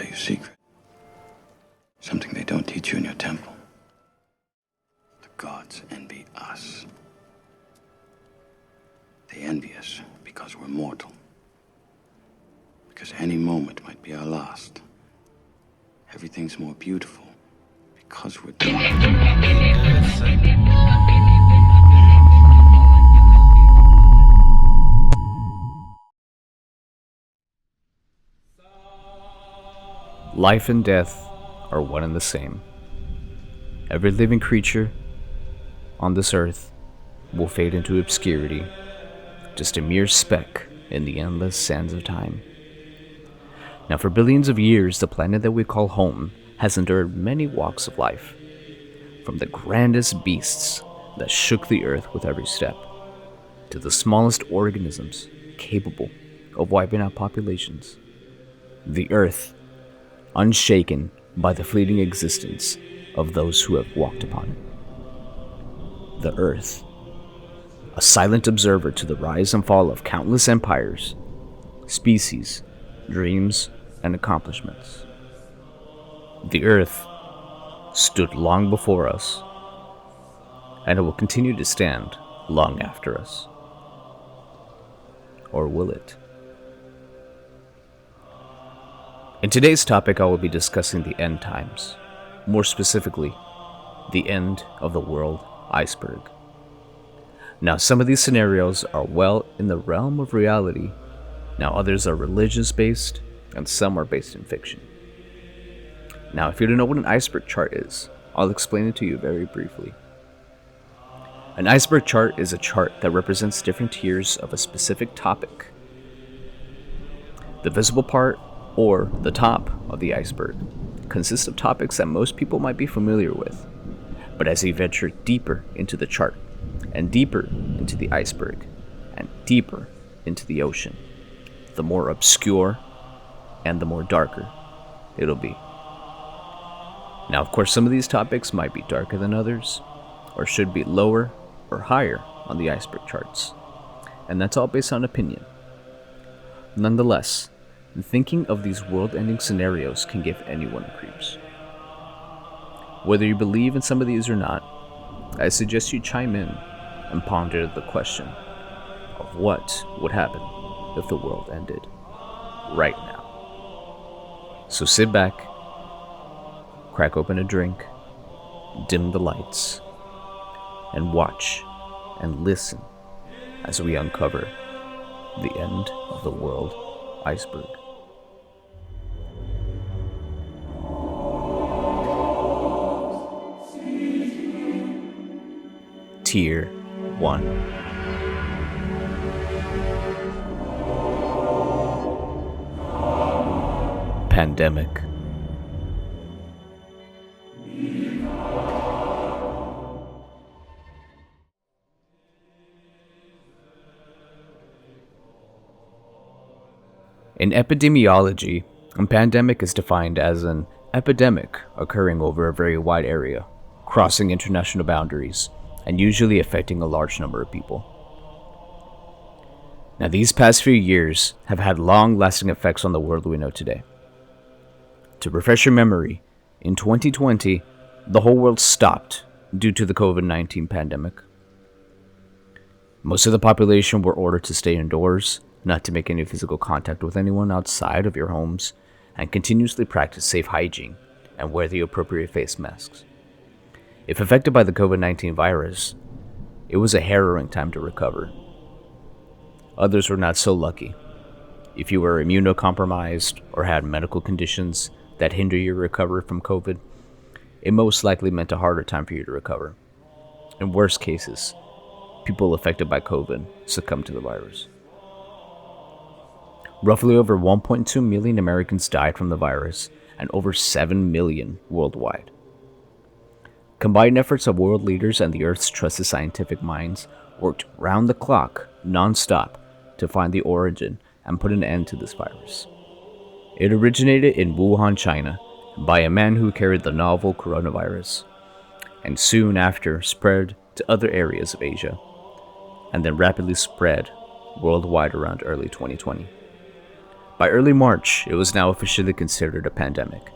tell you a secret. Something they don't teach you in your temple. The gods envy us. They envy us because we're mortal. Because any moment might be our last. Everything's more beautiful because we're done. Life and death are one and the same. Every living creature on this earth will fade into obscurity, just a mere speck in the endless sands of time. Now, for billions of years, the planet that we call home has endured many walks of life, from the grandest beasts that shook the earth with every step, to the smallest organisms capable of wiping out populations. The earth, unshaken by the fleeting existence of those who have walked upon it. The earth, a silent observer to the rise and fall of countless empires, species, dreams, and accomplishments. The earth stood long before us, and it will continue to stand long after us. Or will it? In today's topic, I will be discussing the end times, more specifically, the end of the world iceberg. Now, some of these scenarios are well in the realm of reality. Now, others are religious-based, and some are based in fiction. Now, if you don't know what an iceberg chart is, I'll explain it to you very briefly. An iceberg chart is a chart that represents different tiers of a specific topic. The visible part, or the top of the iceberg, consists of topics that most people might be familiar with. But as you venture deeper into the chart, and deeper into the iceberg, and deeper into the ocean, the more obscure and the more darker it'll be. Now, of course, some of these topics might be darker than others, or should be lower or higher on the iceberg charts, and that's all based on opinion. Nonetheless, thinking of these world-ending scenarios can give anyone creeps. Whether you believe in some of these or not, I suggest you chime in and ponder the question of what would happen if the world ended right now. So sit back, crack open a drink, dim the lights, and watch and listen as we uncover the end of the world iceberg. Tier 1. Pandemic. In epidemiology, a pandemic is defined as an epidemic occurring over a very wide area, crossing international boundaries, and usually affecting a large number of people. Now, these past few years have had long-lasting effects on the world we know today. To refresh your memory, in 2020, the whole world stopped due to the COVID-19 pandemic. Most of the population were ordered to stay indoors, not to make any physical contact with anyone outside of your homes, and continuously practice safe hygiene and wear the appropriate face masks. If affected by the COVID-19 virus, it was a harrowing time to recover. Others were not so lucky. If you were immunocompromised or had medical conditions that hinder your recovery from COVID, it most likely meant a harder time for you to recover. In worst cases, people affected by COVID succumbed to the virus. Roughly over 1.2 million Americans died from the virus, and over 7 million worldwide. Combined efforts of world leaders and the Earth's trusted scientific minds worked round the clock, non-stop, to find the origin and put an end to this virus. It originated in Wuhan, China, by a man who carried the novel coronavirus, and soon after spread to other areas of Asia, and then rapidly spread worldwide around early 2020. By early March, it was now officially considered a pandemic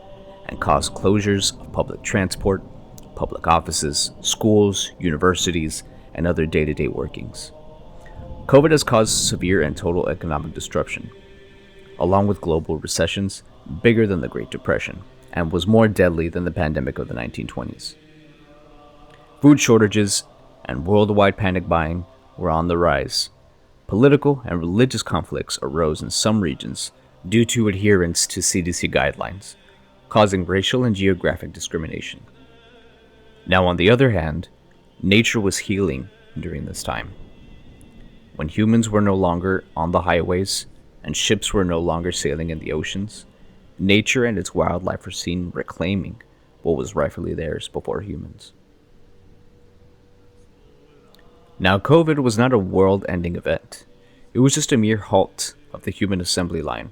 and caused closures of public transport, public offices, schools, universities, and other day-to-day workings. COVID has caused severe and total economic disruption, along with global recessions bigger than the Great Depression, and was more deadly than the pandemic of the 1920s. Food shortages and worldwide panic buying were on the rise. Political and religious conflicts arose in some regions due to adherence to CDC guidelines, causing racial and geographic discrimination. Now, on the other hand, nature was healing during this time. When humans were no longer on the highways and ships were no longer sailing in the oceans, nature and its wildlife were seen reclaiming what was rightfully theirs before humans. Now, COVID was not a world-ending event. It was just a mere halt of the human assembly line.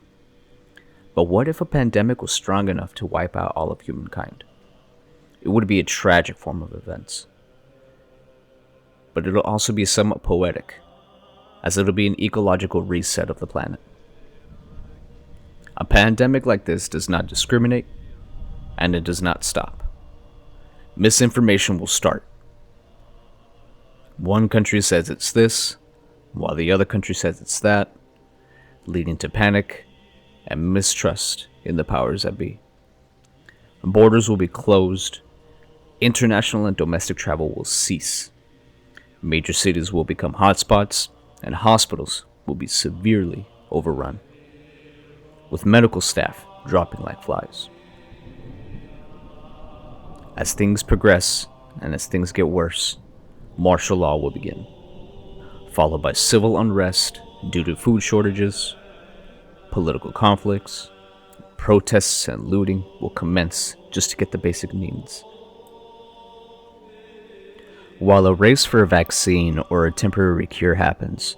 But what if a pandemic was strong enough to wipe out all of humankind? It would be a tragic form of events. But it'll also be somewhat poetic, as it'll be an ecological reset of the planet. A pandemic like this does not discriminate, and it does not stop. Misinformation will start. One country says it's this, while the other country says it's that, leading to panic and mistrust in the powers that be. Borders will be closed. International and domestic travel will cease. Major cities will become hotspots, and hospitals will be severely overrun, with medical staff dropping like flies. As things progress and as things get worse, martial law will begin, followed by civil unrest due to food shortages, political conflicts, protests and looting will commence just to get the basic needs. While a race for a vaccine or a temporary cure happens,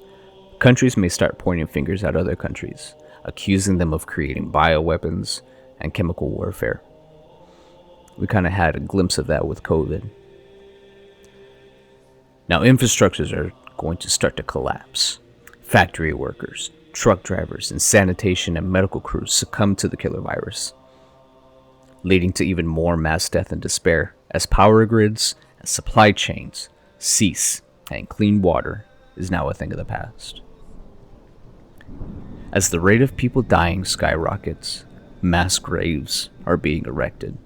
countries may start pointing fingers at other countries, accusing them of creating bioweapons and chemical warfare. We kind of had a glimpse of that with COVID. Now, infrastructures are going to start to collapse. Factory workers, truck drivers, and sanitation and medical crews succumb to the killer virus, leading to even more mass death and despair as power grids and supply chains cease and clean water is now a thing of the past. As the rate of people dying skyrockets, mass graves are being erected.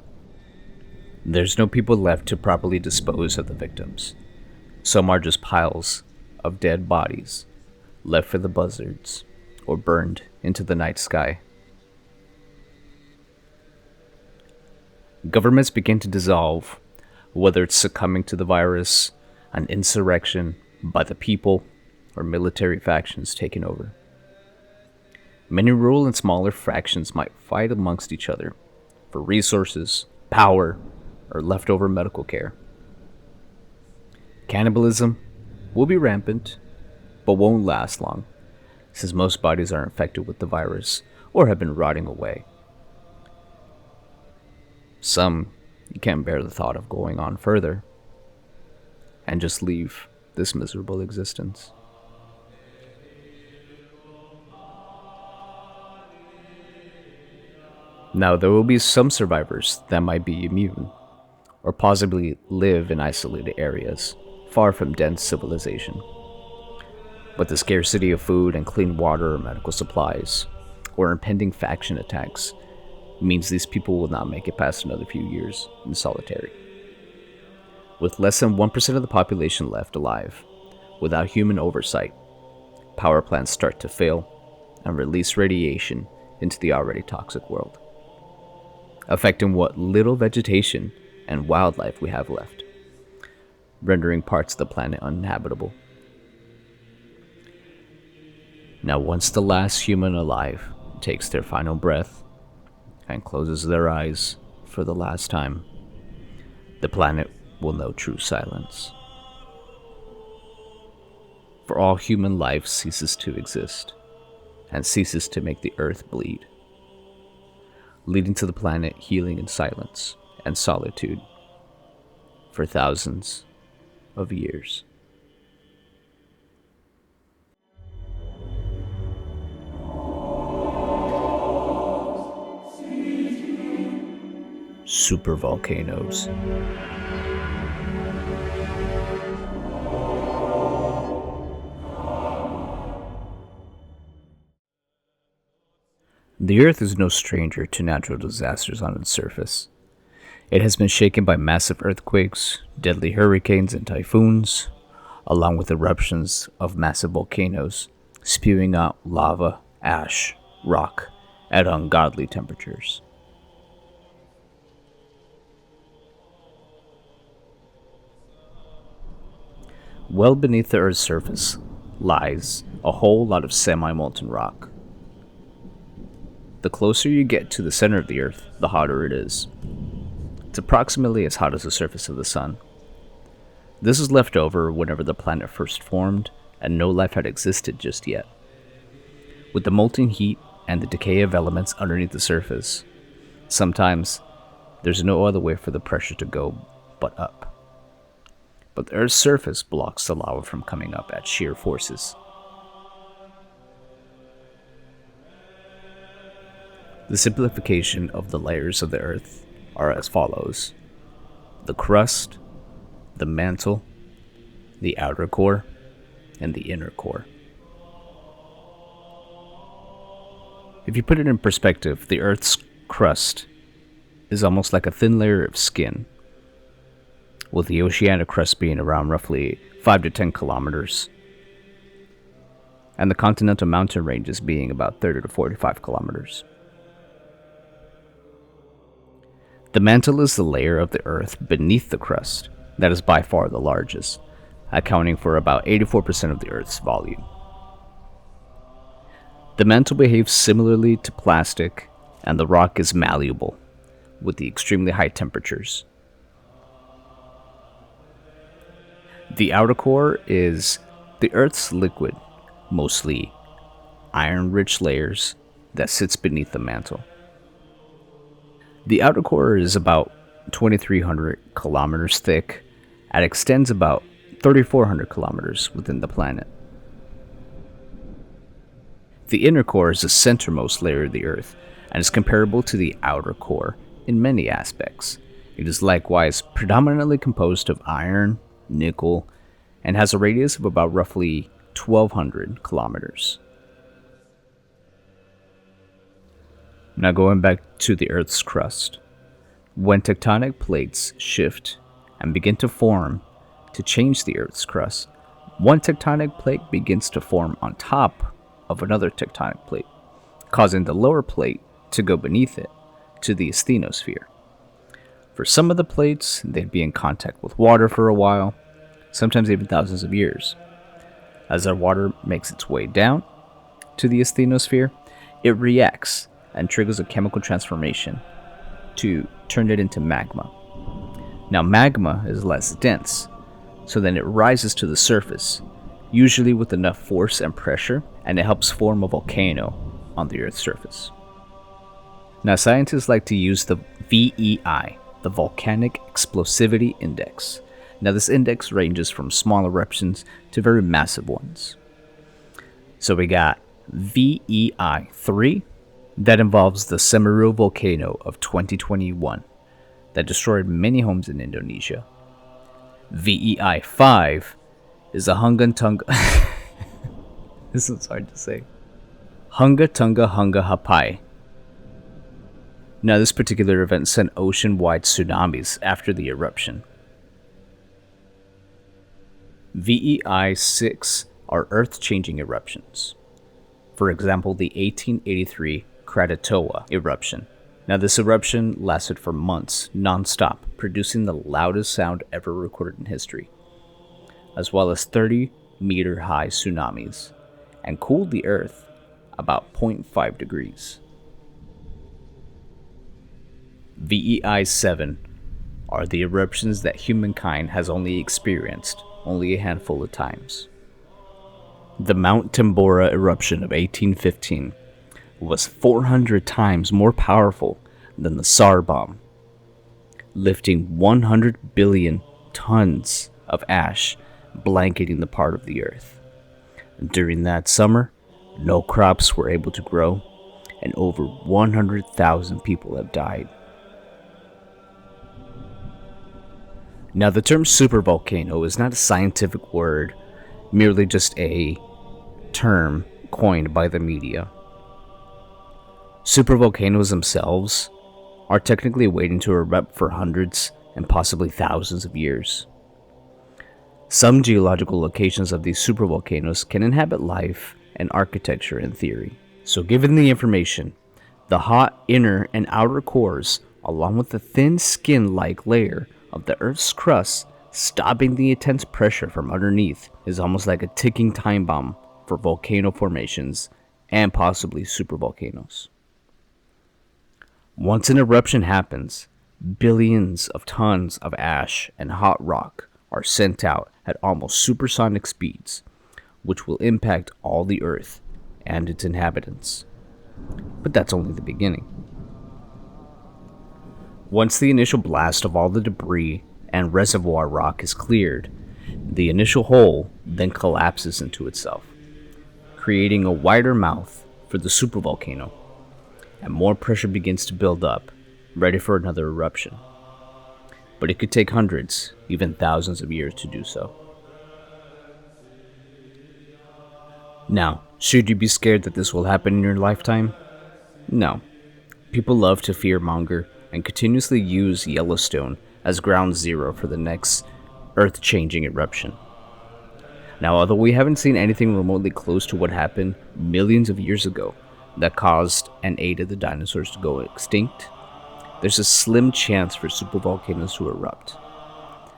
There's no people left to properly dispose of the victims. Some are just piles of dead bodies left for the buzzards or burned into the night sky. Governments begin to dissolve, whether it's succumbing to the virus, an insurrection by the people, or military factions taking over. Many rural and smaller factions might fight amongst each other for resources, power, or leftover medical care. Cannibalism will be rampant, but won't last long, since most bodies are infected with the virus or have been rotting away. Some can't bear the thought of going on further and just leave this miserable existence. Now, there will be some survivors that might be immune, or possibly live in isolated areas, far from dense civilization. But the scarcity of food and clean water or medical supplies, or impending faction attacks, means these people will not make it past another few years in solitary. With less than 1% of the population left alive, without human oversight, power plants start to fail and release radiation into the already toxic world, affecting what little vegetation and wildlife we have left, rendering parts of the planet uninhabitable. Now, once the last human alive takes their final breath and closes their eyes for the last time, the planet will know true silence. For all human life ceases to exist and ceases to make the earth bleed, leading to the planet healing in silence and solitude for thousands of years. supervolcanoes. The Earth is no stranger to natural disasters on its surface. It has been shaken by massive earthquakes, deadly hurricanes, and typhoons, along with eruptions of massive volcanoes, spewing out lava, ash, rock, at ungodly temperatures. Well beneath the Earth's surface lies a whole lot of semi-molten rock. The closer you get to the center of the Earth, the hotter it is. It's approximately as hot as the surface of the Sun. This is left over whenever the planet first formed and no life had existed just yet. With the molten heat and the decay of elements underneath the surface, sometimes there's no other way for the pressure to go but up. But the Earth's surface blocks the lava from coming up at sheer forces. The simplification of the layers of the Earth are as follows: the crust, the mantle, the outer core, and the inner core. If you put it in perspective, the Earth's crust is almost like a thin layer of skin, with the oceanic crust being around roughly 5 to 10 kilometers, and the continental mountain ranges being about 30 to 45 kilometers. The mantle is the layer of the Earth beneath the crust that is by far the largest, accounting for about 84% of the Earth's volume. The mantle behaves similarly to plastic, and the rock is malleable with the extremely high temperatures. The outer core is the Earth's liquid, mostly iron-rich layers that sits beneath the mantle. The outer core is about 2,300 kilometers thick and extends about 3,400 kilometers within the planet. The inner core is the centermost layer of the Earth and is comparable to the outer core in many aspects. It is likewise predominantly composed of iron, nickel, and has a radius of about roughly 1,200 kilometers. Now going back to the Earth's crust. When tectonic plates shift and begin to form to change the Earth's crust, one tectonic plate begins to form on top of another tectonic plate, causing the lower plate to go beneath it to the asthenosphere. For some of the plates, they'd be in contact with water for a while, sometimes even thousands of years. As our water makes its way down to the asthenosphere, it reacts and triggers a chemical transformation to turn it into magma. Now, magma is less dense, so then it rises to the surface, usually with enough force and pressure, and it helps form a volcano on the Earth's surface. Now, scientists like to use the VEI, the Volcanic Explosivity Index. Now, this index ranges from small eruptions to very massive ones. So we got VEI 3, that involves the Semeru volcano of 2021 that destroyed many homes in Indonesia. VEI 5 is a Hungatunga. This is hard to say. Hungatunga Hunga Hapai. Now, this particular event sent ocean-wide tsunamis after the eruption. VEI 6 are earth-changing eruptions. For example, the 1883 Krakatoa eruption. Now, this eruption lasted for months, non-stop, producing the loudest sound ever recorded in history, as well as 30-meter-high tsunamis, and cooled the Earth about 0.5 degrees. VEI 7 are the eruptions that humankind has only experienced only a handful of times. The Mount Tambora eruption of 1815 was 400 times more powerful than the SAR bomb, lifting 100 billion tons of ash, blanketing the part of the Earth. During that summer, no crops were able to grow, and over 100,000 people have died. Now, the term supervolcano is not a scientific word, merely just a term coined by the media. Supervolcanoes themselves are technically waiting to erupt for hundreds and possibly thousands of years. Some geological locations of these supervolcanoes can inhabit life and architecture in theory. So given the information, the hot inner and outer cores, along with the thin skin-like layer of the Earth's crust stopping the intense pressure from underneath, is almost like a ticking time bomb for volcano formations and possibly supervolcanoes. Once an eruption happens, billions of tons of ash and hot rock are sent out at almost supersonic speeds, which will impact all the Earth and its inhabitants. But that's only the beginning. Once the initial blast of all the debris and reservoir rock is cleared, the initial hole then collapses into itself, creating a wider mouth for the supervolcano, and more pressure begins to build up, ready for another eruption. But it could take hundreds, even thousands of years to do so. Now, should you be scared that this will happen in your lifetime? No. People love to fearmonger and continuously use Yellowstone as ground zero for the next earth-changing eruption. Now, although we haven't seen anything remotely close to what happened millions of years ago that caused and aided the dinosaurs to go extinct, there's a slim chance for supervolcanoes to erupt.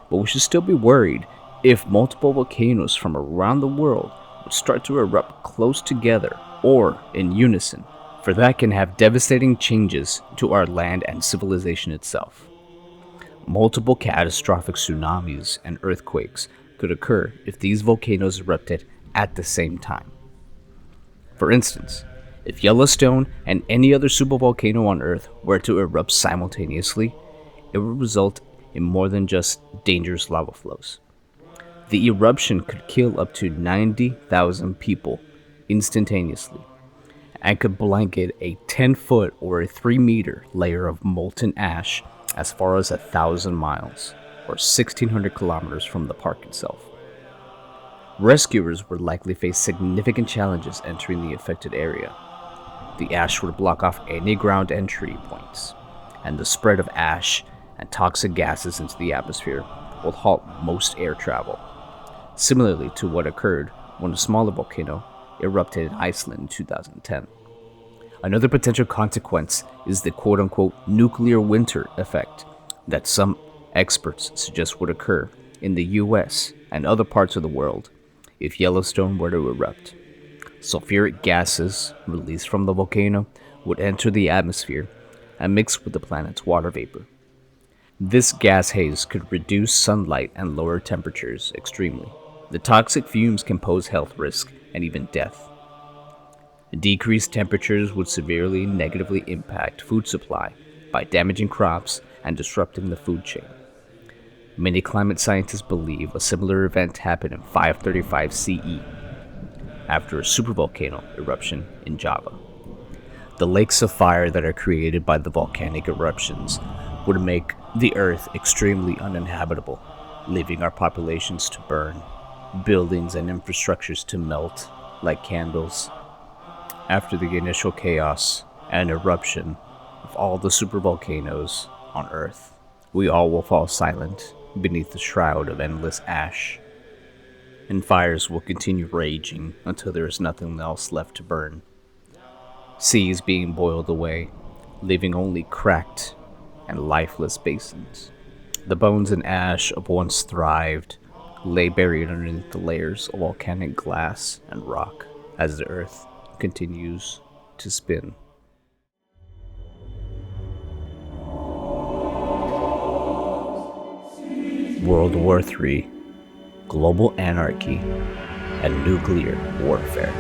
But we should still be worried if multiple volcanoes from around the world would start to erupt close together or in unison, for that can have devastating changes to our land and civilization itself. Multiple catastrophic tsunamis and earthquakes could occur if these volcanoes erupted at the same time. For instance, if Yellowstone and any other supervolcano on Earth were to erupt simultaneously, it would result in more than just dangerous lava flows. The eruption could kill up to 90,000 people instantaneously and could blanket a 10-foot or a 3-meter layer of molten ash as far as 1,000 miles or 1,600 kilometers from the park itself. Rescuers would likely face significant challenges entering the affected area. The ash would block off any ground entry points, and the spread of ash and toxic gases into the atmosphere will halt most air travel, similarly to what occurred when a smaller volcano erupted in Iceland in 2010. Another potential consequence is the quote-unquote nuclear winter effect that some experts suggest would occur in the US and other parts of the world if Yellowstone were to erupt. Sulfuric gases released from the volcano would enter the atmosphere and mix with the planet's water vapor. This gas haze could reduce sunlight and lower temperatures extremely. The toxic fumes can pose health risk and even death. Decreased temperatures would severely negatively impact food supply by damaging crops and disrupting the food chain. Many climate scientists believe a similar event happened in 535 CE, after a supervolcano eruption in Java. The lakes of fire that are created by the volcanic eruptions would make the Earth extremely uninhabitable, leaving our populations to burn, buildings and infrastructures to melt like candles. After the initial chaos and eruption of all the supervolcanoes on Earth, we all will fall silent beneath the shroud of endless ash, and fires will continue raging until there is nothing else left to burn. Seas being boiled away, leaving only cracked and lifeless basins. The bones and ash of once thrived lay buried underneath the layers of volcanic glass and rock as the Earth continues to spin. World War III, global anarchy, and nuclear warfare.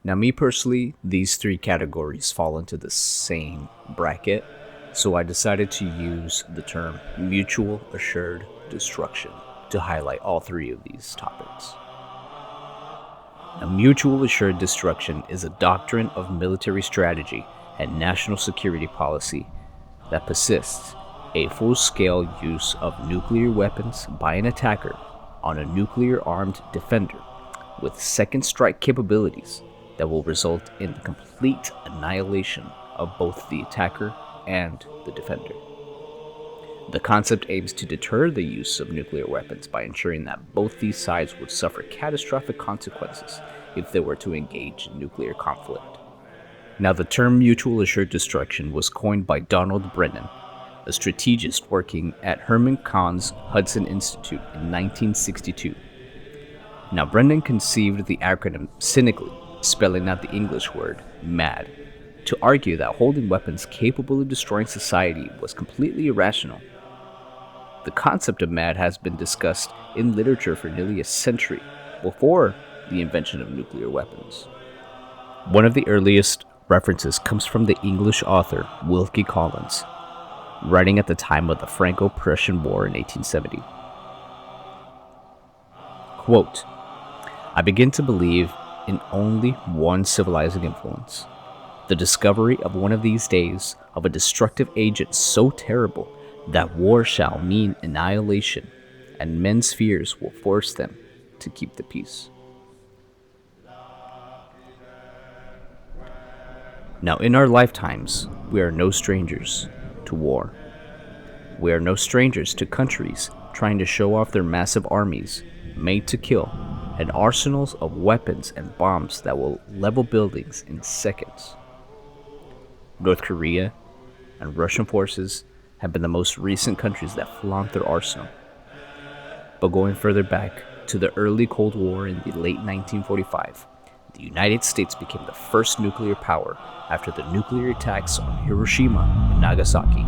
Now, me personally, these three categories fall into the same bracket, so I decided to use the term mutual assured destruction to highlight all three of these topics. Now, mutual assured destruction is a doctrine of military strategy and national security policy that persists a full-scale use of nuclear weapons by an attacker on a nuclear-armed defender with second strike capabilities that will result in the complete annihilation of both the attacker and the defender. The concept aims to deter the use of nuclear weapons by ensuring that both these sides would suffer catastrophic consequences if they were to engage in nuclear conflict. Now, the term mutual assured destruction was coined by Donald Brennan, a strategist working at Herman Kahn's Hudson Institute in 1962. Now, Brennan conceived the acronym cynically, spelling out the English word MAD, to argue that holding weapons capable of destroying society was completely irrational. The concept of MAD has been discussed in literature for nearly a century before the invention of nuclear weapons. One of the earliest references comes from the English author Wilkie Collins, writing at the time of the Franco-Prussian War in 1870. Quote, "I begin to believe in only one civilizing influence, the discovery of one of these days of a destructive agent so terrible that war shall mean annihilation, and men's fears will force them to keep the peace." Now, in our lifetimes, we are no strangers to war. We are no strangers to countries trying to show off their massive armies, made to kill, and arsenals of weapons and bombs that will level buildings in seconds. North Korea and Russian forces have been the most recent countries that flaunt their arsenal. But going further back to the early Cold War in the late 1945, the United States became the first nuclear power after the nuclear attacks on Hiroshima and Nagasaki.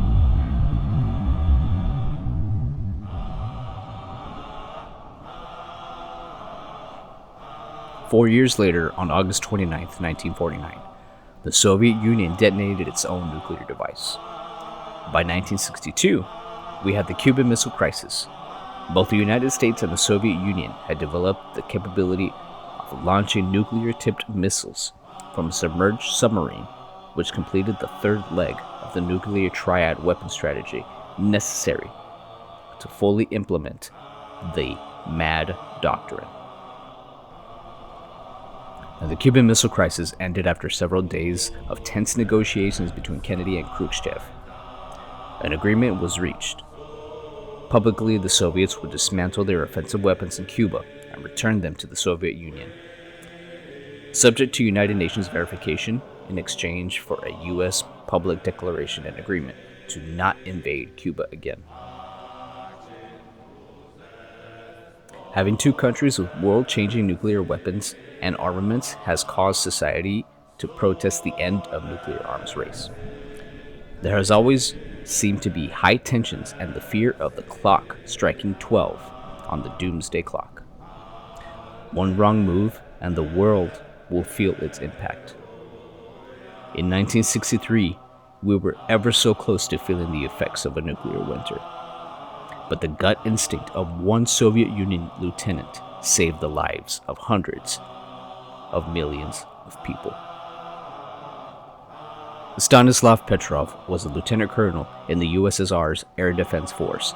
Four years later, on August 29, 1949, the Soviet Union detonated its own nuclear device. By 1962, we had the Cuban Missile Crisis. Both the United States and the Soviet Union had developed the capability of launching nuclear-tipped missiles from a submerged submarine, which completed the third leg of the nuclear triad weapon strategy necessary to fully implement the MAD doctrine. Now, the Cuban Missile Crisis ended after several days of tense negotiations between Kennedy and Khrushchev. An agreement was reached. Publicly, the Soviets would dismantle their offensive weapons in Cuba and return them to the Soviet Union, subject to United Nations verification in exchange for a U.S. public declaration and agreement to not invade Cuba again. Having two countries with world-changing nuclear weapons and armaments has caused society to protest the end of nuclear arms race. There has always seemed to be high tensions and the fear of the clock striking 12 on the doomsday clock. One wrong move and the world will feel its impact. In 1963, we were ever so close to feeling the effects of a nuclear winter. But the gut instinct of one Soviet Union lieutenant saved the lives of hundreds of millions of people. Stanislav Petrov was a lieutenant colonel in the USSR's Air Defense Force.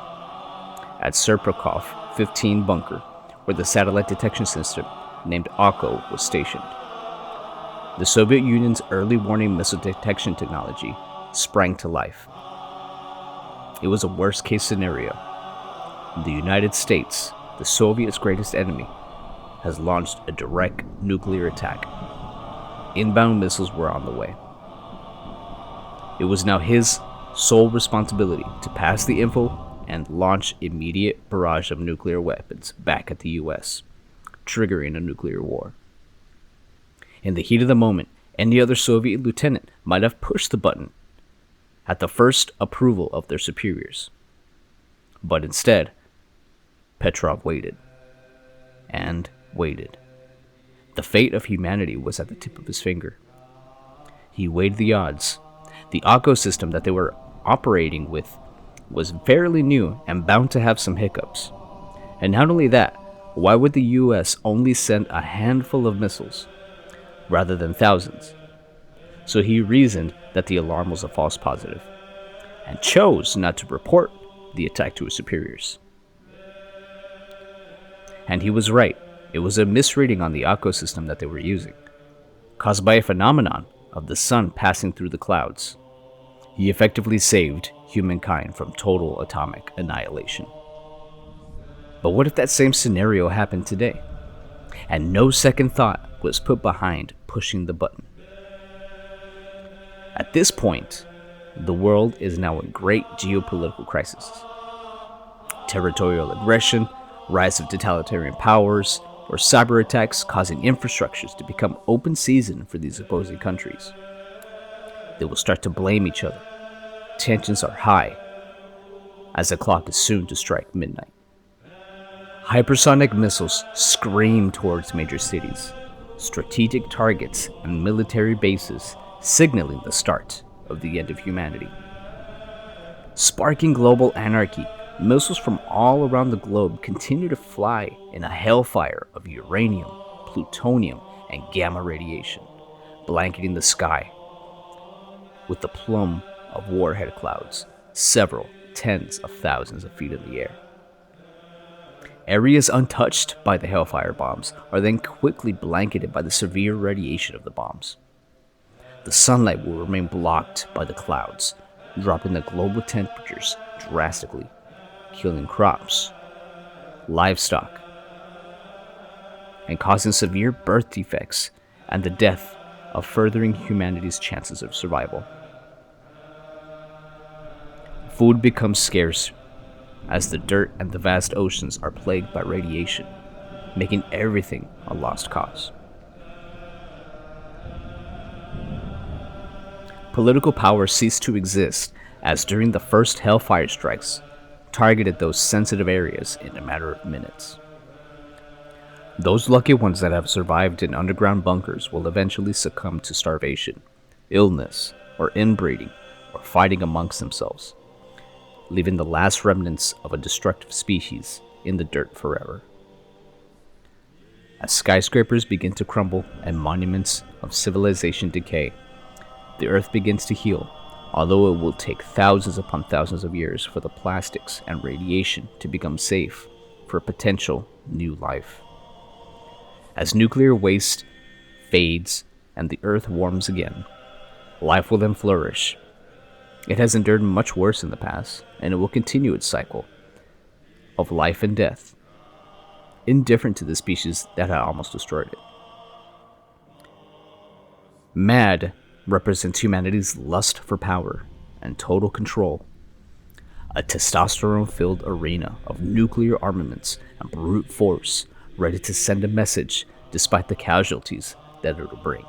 At Serpukhov 15 bunker, where the satellite detection system named OCO was stationed. The Soviet Union's early warning missile detection technology sprang to life. It was a worst-case scenario. The United States, the Soviets' greatest enemy, has launched a direct nuclear attack. Inbound missiles were on the way. It was now his sole responsibility to pass the info and launch immediate barrage of nuclear weapons back at the US, triggering a nuclear war. In the heat of the moment, any other Soviet lieutenant might have pushed the button at the first approval of their superiors. But instead, Petrov waited and waited. The fate of humanity was at the tip of his finger. He weighed the odds. The OCO system that they were operating with was fairly new and bound to have some hiccups. And not only that, why would the US only send a handful of missiles rather than thousands? So he reasoned that the alarm was a false positive, and chose not to report the attack to his superiors. And he was right. It was a misreading on the ecosystem that they were using, caused by a phenomenon of the sun passing through the clouds. He effectively saved humankind from total atomic annihilation. But what if that same scenario happened today, and no second thought was put behind pushing the button? At this point, the world is now in great geopolitical crisis. Territorial aggression, rise of totalitarian powers, or cyber attacks causing infrastructures to become open season for these opposing countries. They will start to blame each other. Tensions are high, as the clock is soon to strike midnight. Hypersonic missiles scream towards major cities, strategic targets, and military bases, signaling the start of the end of humanity. Sparking global anarchy, missiles from all around the globe continue to fly in a hellfire of uranium, plutonium, and gamma radiation, blanketing the sky with the plume of warhead clouds, several tens of thousands of feet in the air. Areas untouched by the hellfire bombs are then quickly blanketed by the severe radiation of the bombs. The sunlight will remain blocked by the clouds, dropping the global temperatures drastically, killing crops, livestock, and causing severe birth defects and the death of furthering humanity's chances of survival. Food becomes scarce as the dirt and the vast oceans are plagued by radiation, making everything a lost cause. Political power ceased to exist as during the first Hellfire strikes targeted those sensitive areas in a matter of minutes. Those lucky ones that have survived in underground bunkers will eventually succumb to starvation, illness, or inbreeding, or fighting amongst themselves, leaving the last remnants of a destructive species in the dirt forever. As skyscrapers begin to crumble and monuments of civilization decay, the earth begins to heal, although it will take thousands upon thousands of years for the plastics and radiation to become safe for a potential new life. As nuclear waste fades and the earth warms again, life will then flourish. It has endured much worse in the past, and it will continue its cycle of life and death, indifferent to the species that had almost destroyed it. MAD represents humanity's lust for power and total control, a testosterone-filled arena of nuclear armaments and brute force ready to send a message despite the casualties that it will bring.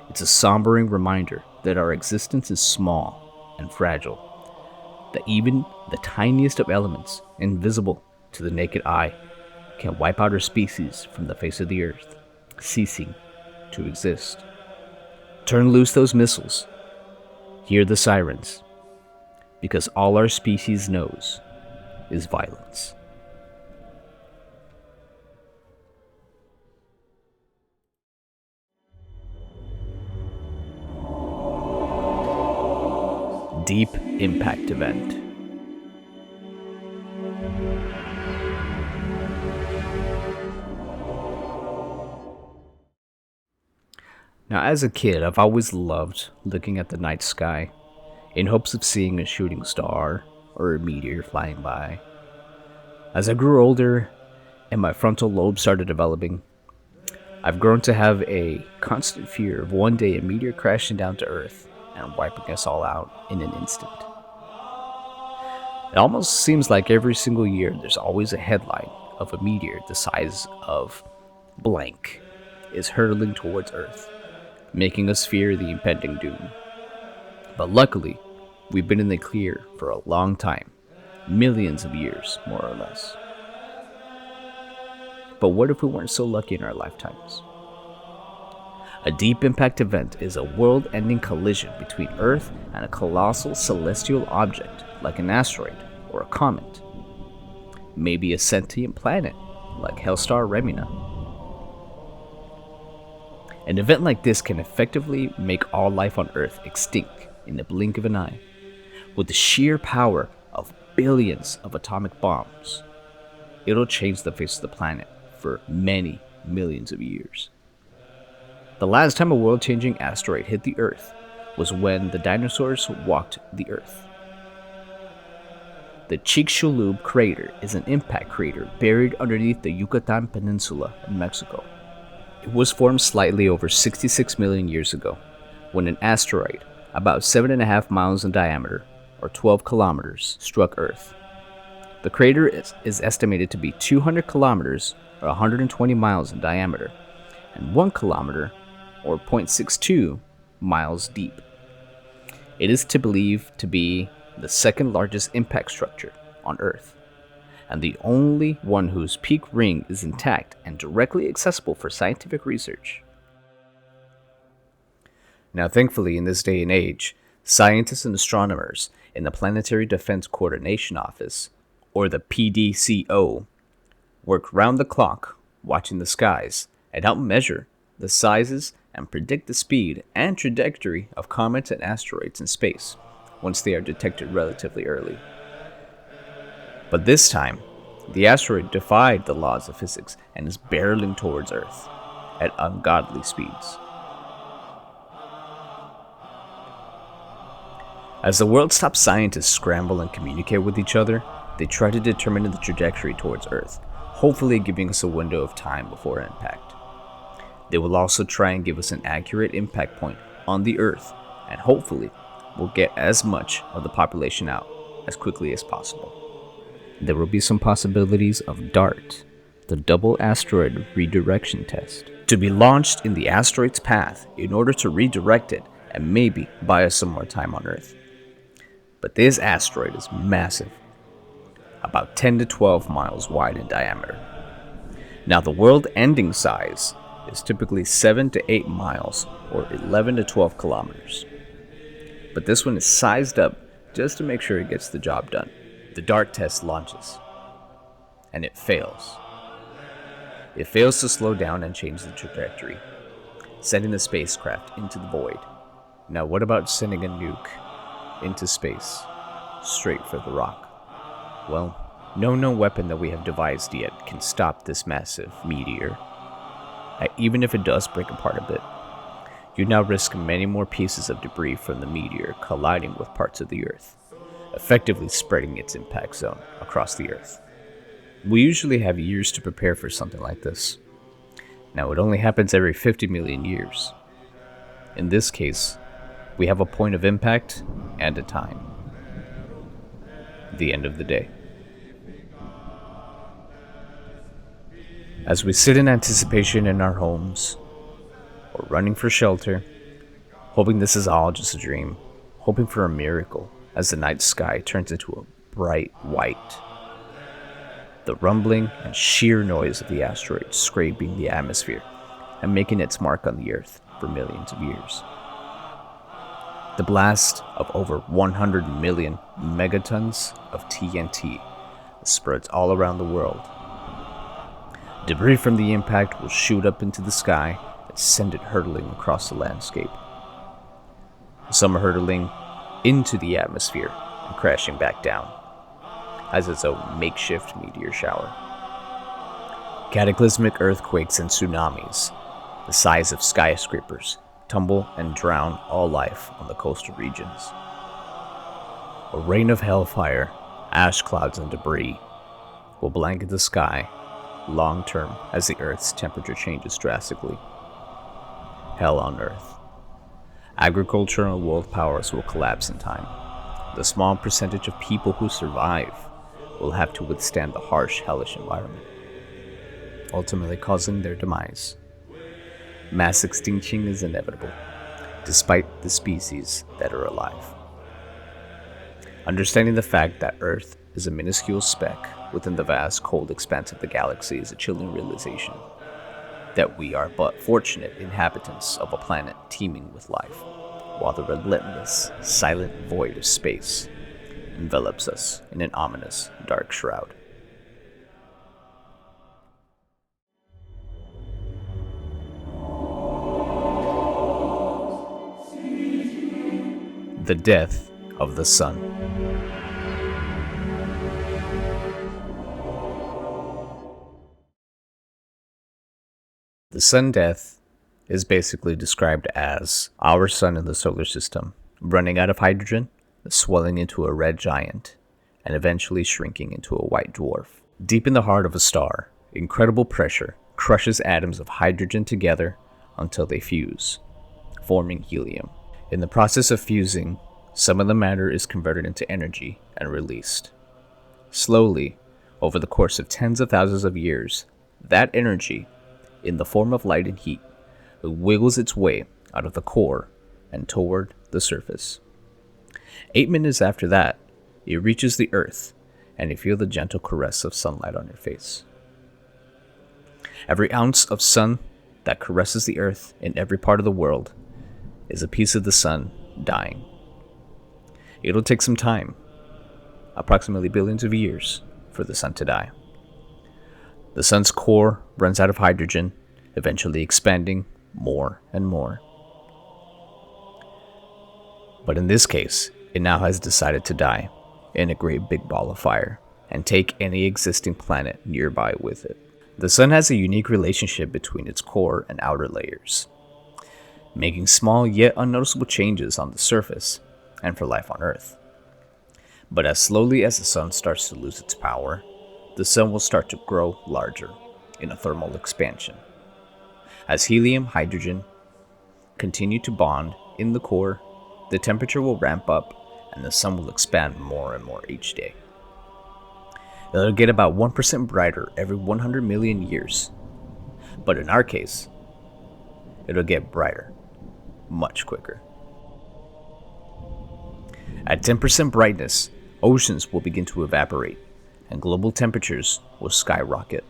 It's a sombering reminder that our existence is small and fragile, that even the tiniest of elements, invisible to the naked eye, can wipe out our species from the face of the earth, ceasing to exist. Turn loose those missiles. Hear the sirens, because all our species knows is violence. Deep Impact Event. Now, as a kid, I've always loved looking at the night sky in hopes of seeing a shooting star or a meteor flying by. As I grew older and my frontal lobe started developing, I've grown to have a constant fear of one day a meteor crashing down to Earth and wiping us all out in an instant. It almost seems like every single year there's always a headline of a meteor the size of blank is hurtling towards Earth, making us fear the impending doom. But luckily, we've been in the clear for a long time, millions of years, more or less. But what if we weren't so lucky in our lifetimes? A deep impact event is a world-ending collision between Earth and a colossal celestial object like an asteroid or a comet. Maybe a sentient planet like Hellstar Remina. An event like this can effectively make all life on Earth extinct in the blink of an eye, with the sheer power of billions of atomic bombs, it'll change the face of the planet for many millions of years. The last time a world-changing asteroid hit the Earth was when the dinosaurs walked the Earth. The Chicxulub crater is an impact crater buried underneath the Yucatan Peninsula in Mexico. It was formed slightly over 66 million years ago when an asteroid, about 7.5 miles in diameter, or 12 kilometers, struck Earth. The crater is estimated to be 200 kilometers, or 120 miles in diameter, and 1 kilometer, or 0.62 miles deep. It is believed to be the second largest impact structure on Earth, and the only one whose peak ring is intact and directly accessible for scientific research. Now, thankfully, in this day and age, scientists and astronomers in the Planetary Defense Coordination Office, or the PDCO, work round the clock watching the skies and help measure the sizes and predict the speed and trajectory of comets and asteroids in space once they are detected relatively early. But this time, the asteroid defied the laws of physics and is barreling towards Earth at ungodly speeds. As the world's top scientists scramble and communicate with each other, they try to determine the trajectory towards Earth, hopefully giving us a window of time before impact. They will also try and give us an accurate impact point on the Earth, and hopefully will get as much of the population out as quickly as possible. There will be some possibilities of DART, the Double Asteroid Redirection Test, to be launched in the asteroid's path in order to redirect it and maybe buy us some more time on Earth. But this asteroid is massive, about 10 to 12 miles wide in diameter. Now, the world-ending size is typically 7 to 8 miles, or 11 to 12 kilometers. But this one is sized up just to make sure it gets the job done. The DART test launches, and it fails. It fails to slow down and change the trajectory, sending the spacecraft into the void. Now, what about sending a nuke into space, straight for the rock? Well, no known weapon that we have devised yet can stop this massive meteor. Even if it does break apart a bit, you now risk many more pieces of debris from the meteor colliding with parts of the Earth, effectively spreading its impact zone across the Earth. We usually have years to prepare for something like this. Now, it only happens every 50 million years. In this case, we have a point of impact and a time. The end of the day. As we sit in anticipation in our homes, or running for shelter, hoping this is all just a dream, hoping for a miracle as the night sky turns into a bright white. The rumbling and sheer noise of the asteroid scraping the atmosphere and making its mark on the Earth for millions of years. The blast of over 100 million megatons of TNT spreads all around the world. Debris from the impact will shoot up into the sky and send it hurtling across the landscape. Some are hurtling into the atmosphere and crashing back down, as its own makeshift meteor shower. Cataclysmic earthquakes and tsunamis, the size of skyscrapers, tumble and drown all life on the coastal regions. A rain of hellfire, ash clouds, and debris will blanket the sky long term as the Earth's temperature changes drastically. Hell on Earth. Agriculture and world powers will collapse in time. The small percentage of people who survive will have to withstand the harsh, hellish environment, ultimately causing their demise. Mass extinction is inevitable, despite the species that are alive. Understanding the fact that Earth is a minuscule speck within the vast, cold expanse of the galaxy is a chilling realization that we are but fortunate inhabitants of a planet teeming with life, while the relentless, silent void of space envelops us in an ominous, dark shroud. The death of the sun. The sun death is basically described as our sun in the solar system running out of hydrogen, swelling into a red giant, and eventually shrinking into a white dwarf. Deep in the heart of a star, incredible pressure crushes atoms of hydrogen together until they fuse, forming helium. In the process of fusing, some of the matter is converted into energy and released. Slowly, over the course of tens of thousands of years, that energy, in the form of light and heat, wiggles its way out of the core and toward the surface. 8 minutes after that, it reaches the earth, and you feel the gentle caress of sunlight on your face. Every ounce of sun that caresses the earth in every part of the world is a piece of the sun dying. It'll take some time, approximately billions of years, for the sun to die. The sun's core runs out of hydrogen, eventually expanding more and more. But in this case, it now has decided to die in a great big ball of fire and take any existing planet nearby with it. The sun has a unique relationship between its core and outer layers, making small yet unnoticeable changes on the surface and for life on Earth. But as slowly as the sun starts to lose its power, the sun will start to grow larger in a thermal expansion. As helium, hydrogen continue to bond in the core, the temperature will ramp up and the sun will expand more and more each day. It'll get about 1% brighter every 100 million years. But in our case, it'll get brighter much quicker. At 10% brightness, oceans will begin to evaporate and global temperatures will skyrocket.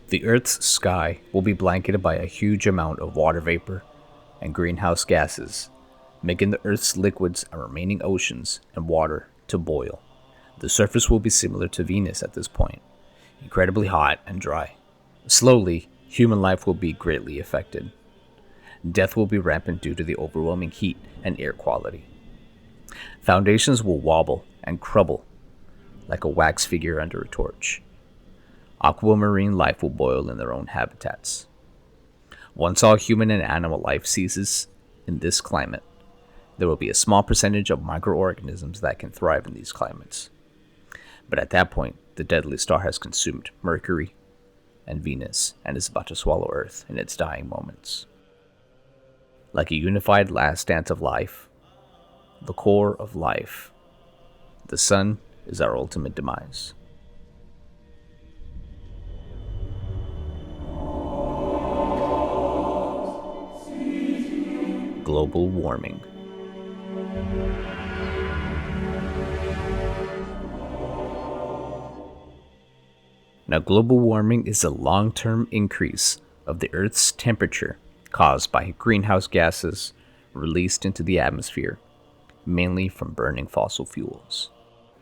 The Earth's sky will be blanketed by a huge amount of water vapor and greenhouse gases, making the Earth's liquids and remaining oceans and water to boil. The surface will be similar to Venus at this point, incredibly hot and dry. Slowly, human life will be greatly affected. Death will be rampant due to the overwhelming heat and air quality. Foundations will wobble and crumble like a wax figure under a torch. Aquamarine life will boil in their own habitats. Once all human and animal life ceases in this climate, there will be a small percentage of microorganisms that can thrive in these climates. But at that point, the deadly star has consumed Mercury and Venus and is about to swallow Earth in its dying moments. Like a unified last dance of life, the core of life, the sun is our ultimate demise. Global warming. Now, global warming is a long-term increase of the Earth's temperature caused by greenhouse gases released into the atmosphere, mainly from burning fossil fuels.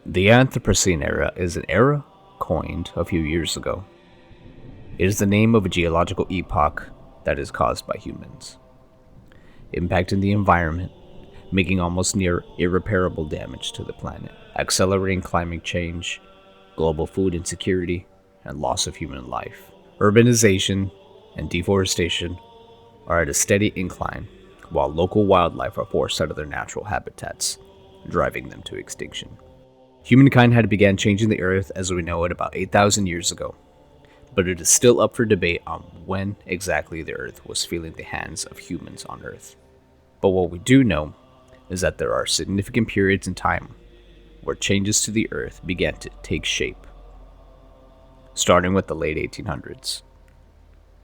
The Anthropocene era is an era coined a few years ago. It is the name of a geological epoch that is caused by humans, impacting the environment, making almost near irreparable damage to the planet, accelerating climate change, global food insecurity, and loss of human life. Urbanization and deforestation are at a steady incline, while local wildlife are forced out of their natural habitats, driving them to extinction. Humankind had began changing the Earth as we know it about 8,000 years ago, but it is still up for debate on when exactly the Earth was feeling the hands of humans on Earth. But what we do know is that there are significant periods in time where changes to the Earth began to take shape, starting with the late 1800s.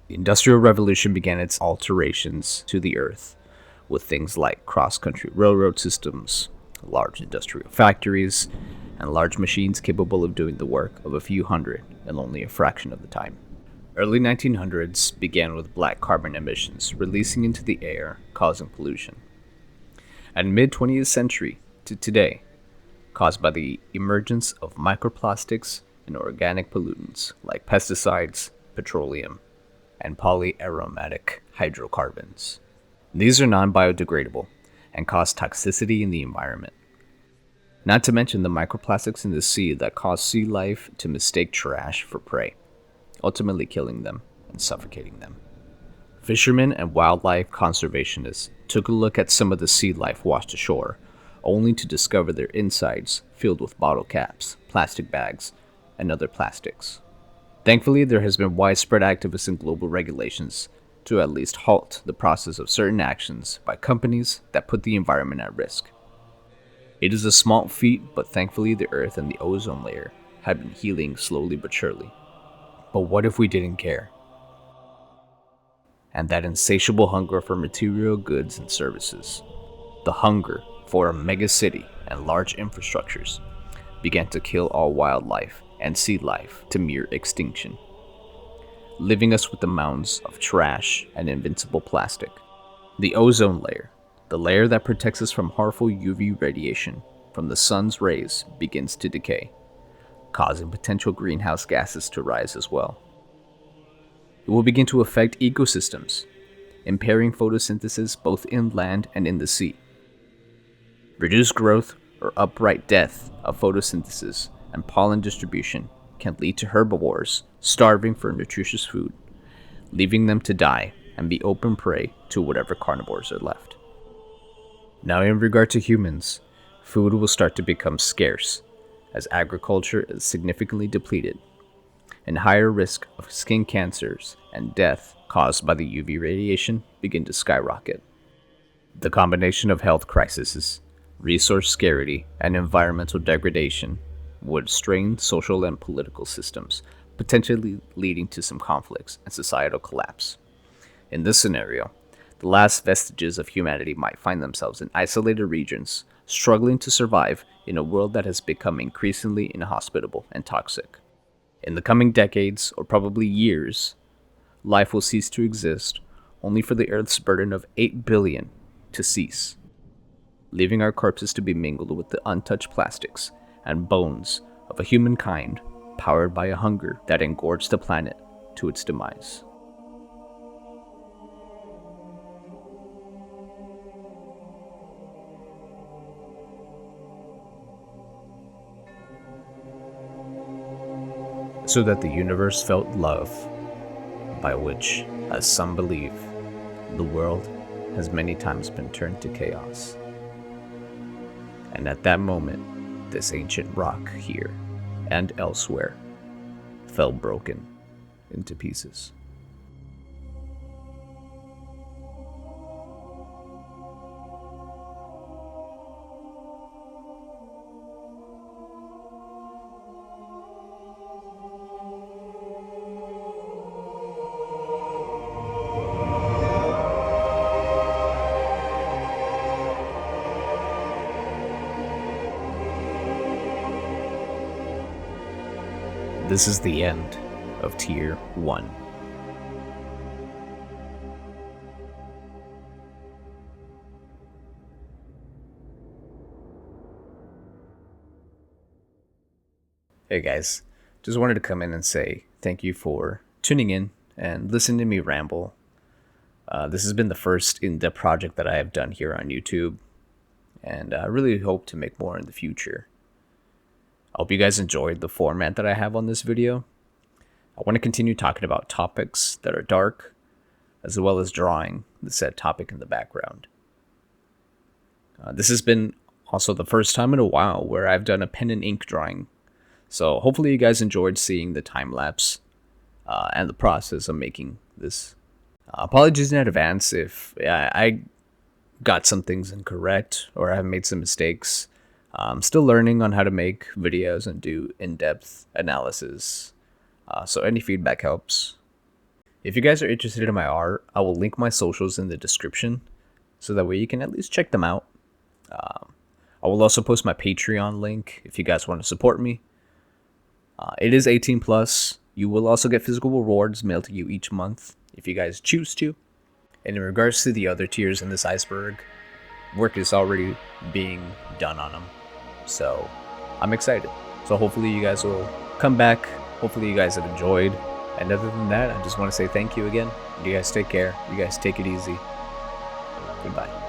The Industrial Revolution began its alterations to the Earth with things like cross-country railroad systems, large industrial factories, and large machines capable of doing the work of a few hundred in only a fraction of the time. Early 1900s began with black carbon emissions releasing into the air, causing pollution. And mid-20th century to today, caused by the emergence of microplastics and organic pollutants like pesticides, petroleum, and polyaromatic hydrocarbons. These are non-biodegradable and cause toxicity in the environment. Not to mention the microplastics in the sea that cause sea life to mistake trash for prey, ultimately killing them and suffocating them. Fishermen and wildlife conservationists took a look at some of the sea life washed ashore, only to discover their insides filled with bottle caps, plastic bags, and other plastics. Thankfully, there has been widespread activism and global regulations to at least halt the process of certain actions by companies that put the environment at risk. It is a small feat, but thankfully the Earth and the ozone layer have been healing slowly but surely. But what if we didn't care? And that insatiable hunger for material goods and services, the hunger for a mega city and large infrastructures, began to kill all wildlife and sea life to mere extinction, leaving us with the mounds of trash and invincible plastic. The ozone layer, the layer that protects us from harmful UV radiation from the sun's rays, begins to decay, causing potential greenhouse gases to rise as well. It will begin to affect ecosystems, impairing photosynthesis both inland and in the sea. Reduced growth or outright death of photosynthesis and pollen distribution can lead to herbivores starving for nutritious food, leaving them to die and be open prey to whatever carnivores are left. Now, in regard to humans, food will start to become scarce as agriculture is significantly depleted, and higher risk of skin cancers and death caused by the UV radiation begin to skyrocket. The combination of health crises, resource scarcity, and environmental degradation would strain social and political systems, potentially leading to some conflicts and societal collapse. In this scenario, the last vestiges of humanity might find themselves in isolated regions, struggling to survive in a world that has become increasingly inhospitable and toxic. In the coming decades, or probably years, life will cease to exist, only for the Earth's burden of 8 billion to cease, leaving our corpses to be mingled with the untouched plastics and bones of a humankind powered by a hunger that engorged the planet to its demise. So that the universe felt love, by which, as some believe, the world has many times been turned to chaos. And at that moment, this ancient rock here and elsewhere fell broken into pieces. This is the end of Tier 1. Hey guys, just wanted to come in and say thank you for tuning in and listening to me ramble. This has been the first in-depth project that I have done here on YouTube, and I really hope to make more in the future. I hope you guys enjoyed the format that I have on this video. I want to continue talking about topics that are dark, as well as drawing the said topic in the background. This has been also the first time in a while where I've done a pen and ink drawing. So hopefully you guys enjoyed seeing the time lapse and the process of making this. Apologies in advance if I got some things incorrect or I have made some mistakes. I'm still learning on how to make videos and do in-depth analysis, so any feedback helps. If you guys are interested in my art, I will link my socials in the description, so that way you can at least check them out. I will also post my Patreon link if you guys want to support me. It is 18 plus. You will also get physical rewards mailed to you each month if you guys choose to. And in regards to the other tiers in this iceberg, work is already being done on them. So I'm excited. So hopefully you guys will come back. Hopefully you guys have enjoyed. And other than that, I just want to say thank you again. You guys take care. You guys take it easy. Goodbye.